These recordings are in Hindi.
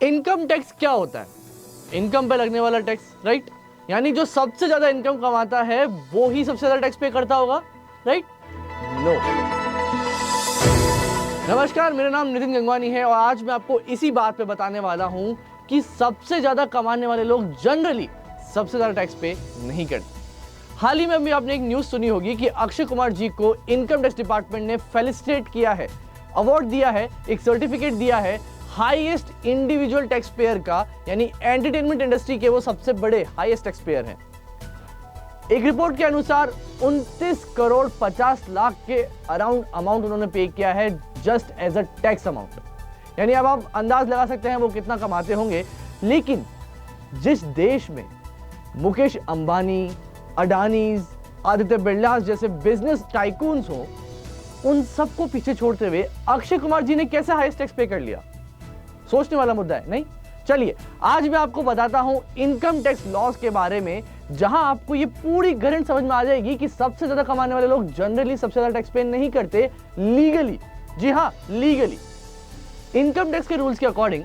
इनकम टैक्स क्या होता है? इनकम पे लगने वाला टैक्स, राइट? यानी जो सबसे ज्यादा इनकम कमाता है वो ही सबसे ज्यादा टैक्स पे करता होगा, राइट? नो। नमस्कार, मेरा नाम नितिन गंगवानी है और आज मैं आपको इसी बात पे बताने वाला हूं कि सबसे ज्यादा कमाने वाले लोग जनरली सबसे ज्यादा टैक्स पे नहीं करते। हाल ही में भी आपने एक न्यूज सुनी होगी कि अक्षय कुमार जी को इनकम टैक्स डिपार्टमेंट ने फेलिसिटेट किया है, अवार्ड दिया है, एक सर्टिफिकेट दिया है हाईएस्ट इंडिविजुअल टैक्स पेयर का, यानी एंटरटेनमेंट इंडस्ट्री के वो सबसे बड़े हाईएस्ट टैक्स पेयर हैं। एक रिपोर्ट के अनुसार 29 करोड़ 50 लाख के अराउंड अमाउंट उन्होंने पे किया है just as a tax amount. यानी अब आप अंदाज लगा सकते हैं वो कितना कमाते होंगे। लेकिन जिस देश में मुकेश अंबानी, अडानीज, आदित्य बिरला जैसे बिजनेस टाइकून्स हो, उन सबको पीछे छोड़ते हुए अक्षय कुमार जी ने कैसे हाईएस्ट टैक्स पे कर लिया? सोचने वाला मुद्दा है, नहीं? चलिए आज मैं आपको बताता हूं इनकम टैक्स लॉस के बारे में, जहां आपको ये पूरी गणित समझ में आ जाएगी कि सबसे ज्यादा कमाने वाले लोग जनरली सबसे ज्यादा टैक्स पे नहीं करते, लीगली। जी हां, लीगली। इनकम टैक्स के रूल्स के अकॉर्डिंग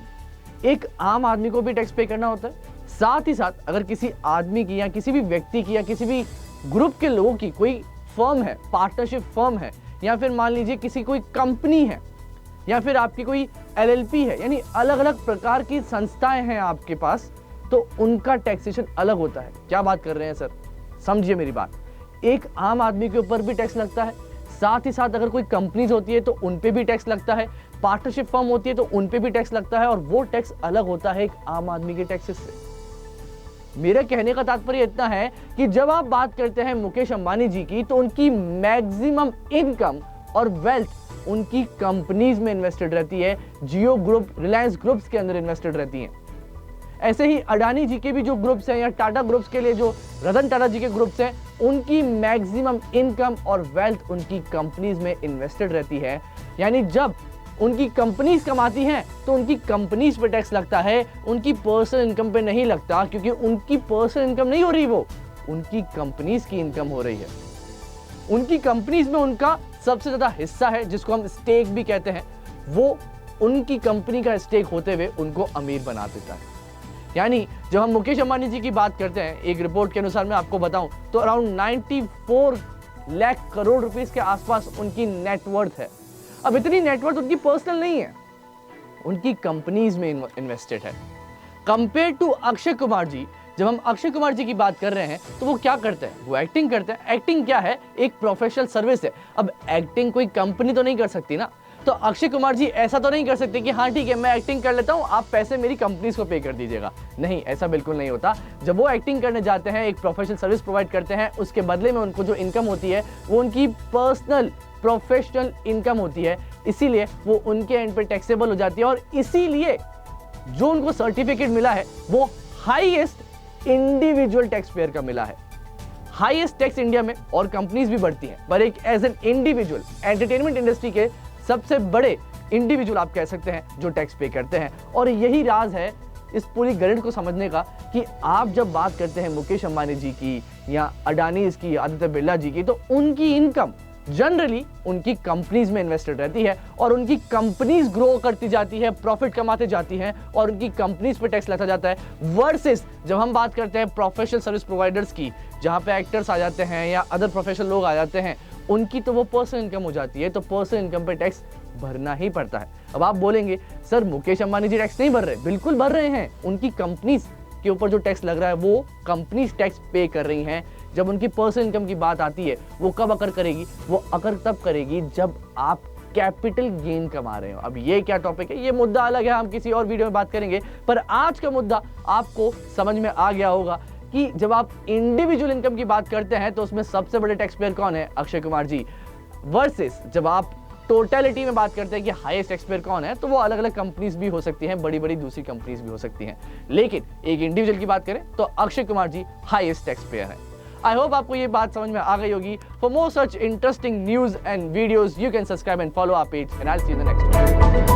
एक आम आदमी को भी टैक्स पे करना होता है। साथ ही साथ अगर किसी आदमी की या किसी भी व्यक्ति की या किसी भी ग्रुप के लोगों की कोई फर्म है, पार्टनरशिप फर्म है, या फिर मान लीजिए किसी कोई कंपनी है, या फिर आपकी कोई एलएलपी है, यानी अलग अलग प्रकार की संस्थाएं हैं आपके पास, तो उनका टैक्सेशन अलग होता है। क्या बात कर रहे हैं सर? समझिए मेरी बात। एक आम आदमी के ऊपर भी टैक्स लगता है, साथ ही साथ अगर कोई कंपनीज होती है तो उन पे भी टैक्स लगता है, पार्टनरशिप फर्म होती है तो उन पे भी टैक्स लगता है, और वो टैक्स अलग होता है एक आम आदमी के टैक्सेस से। मेरे कहने का तात्पर्य इतना है कि जब आप बात करते हैं मुकेश अंबानी जी की, तो उनकी मैक्सिमम इनकम और वेल्थ उनकी कंपनीज में इन्वेस्टेड रहती है, जियो ग्रुप, रिलायंस ग्रुप्स के अंदर इन्वेस्टेड रहती हैं। ऐसे ही अडानी जी के भी जो ग्रुप्स हैं, या टाटा ग्रुप्स के लिए जो रतन टाटा जी के ग्रुप्स हैं, उनकी मैक्सिमम इनकम और वेल्थ उनकी कंपनीज में इन्वेस्टेड रहती है। यानी जब उनकी कंपनीज कमाती हैं तो उनकी कंपनीज पे टैक्स लगता है, उनकी पर्सनल इनकम पे नहीं लगता, क्योंकि उनकी पर्सनल इनकम नहीं हो रही, वो उनकी कंपनीज की इनकम हो रही है। उनकी कंपनीज में उनका सबसे ज्यादा हिस्सा है, जिसको हम स्टेक भी कहते हैं, वो उनकी कंपनी का स्टेक होते हुए उनको अमीर बना देता है। यानी जब हम मुकेश अंबानी जी की बात करते हैं, एक रिपोर्ट के अनुसार मैं आपको बताऊं तो अराउंड 94 लाख करोड़ रुपीस के आसपास उनकी नेटवर्थ है। अब इतनी नेटवर्थ उनकी पर्सनल नहीं है, उनकी कंपनीज में इन्वेस्टेड है। कंपेयर टू अक्षय कुमार जी, जब हम अक्षय कुमार जी की बात कर रहे हैं तो वो क्या करते हैं? वो एक्टिंग करते हैं। एक्टिंग क्या है? एक प्रोफेशनल सर्विस है। अब एक्टिंग कोई कंपनी तो नहीं कर सकती ना, तो अक्षय कुमार जी ऐसा तो नहीं कर सकते कि हाँ ठीक है मैं एक्टिंग कर लेता हूँ, आप पैसे मेरी कंपनीज को पे कर दीजिएगा। नहीं, ऐसा बिल्कुल नहीं होता। जब वो एक्टिंग करने जाते हैं, एक प्रोफेशनल सर्विस प्रोवाइड करते हैं, उसके बदले में उनको जो इनकम होती है वो उनकी पर्सनल प्रोफेशनल इनकम होती है, इसीलिए वो उनके एंड पे टैक्सेबल हो जाती है। और इसीलिए जो उनको सर्टिफिकेट मिला है वो हाईएस्ट इंडिविजुअल टैक्स पेयर का मिला है। हाईएस्ट टैक्स इंडिया में और कंपनीज भी बढ़ती हैं, पर एक as an individual entertainment industry के सबसे बड़े इंडिविजुअल आप कह सकते हैं जो टैक्स पे करते हैं। और यही राज है इस पूरी गणित को समझने का कि आप जब बात करते हैं मुकेश अंबानी जी की या अडानीज की, आदित्य बिरला जी की, तो उनकी इनकम जनरली उनकी कंपनीज में इन्वेस्टेड रहती है और उनकी कंपनीज ग्रो करती जाती है, प्रॉफिट कमाते जाती हैं और उनकी कंपनीज पे टैक्स लगता जाता है। वर्सेस जब हम बात करते हैं प्रोफेशनल सर्विस प्रोवाइडर्स की, जहां पे एक्टर्स आ जाते हैं या अदर प्रोफेशनल लोग आ जाते हैं, उनकी तो वो पर्सनल इनकम हो जाती है, तो पर्सनल इनकम पे टैक्स भरना ही पड़ता है। अब आप बोलेंगे सर मुकेश अंबानी जी टैक्स नहीं भर रहे? बिल्कुल भर रहे हैं। उनकी कंपनीज के ऊपर जो टैक्स लग रहा है वो कंपनीज टैक्स पे कर रही हैं। जब उनकी पर्सनल इनकम की बात आती है, वो कब अकर करेगी? वो अकर तब करेगी जब आप कैपिटल गेन कमा रहे हो। अब ये क्या टॉपिक है, ये मुद्दा अलग है, हम किसी और वीडियो में बात करेंगे। पर आज का मुद्दा आपको समझ में आ गया होगा कि जब आप इंडिविजुअल इनकम की बात करते हैं तो उसमें सबसे बड़े टैक्स पेयर कौन है? अक्षय कुमार जी। वर्सेस जब आप टोटलिटी में बात करते हैं कि हाईएस्ट टैक्स पेयर कौन है, तो वो अलग अलग कंपनीज भी हो सकती हैं, बड़ी बड़ी दूसरी कंपनीज भी हो सकती हैं। लेकिन एक इंडिविजुअल की बात करें तो Akshay Kumar ji highest tax payer है। आई होप आपको ये बात समझ में आ गई होगी। For more such interesting news and videos you can subscribe and follow our page and I will see you in the next video.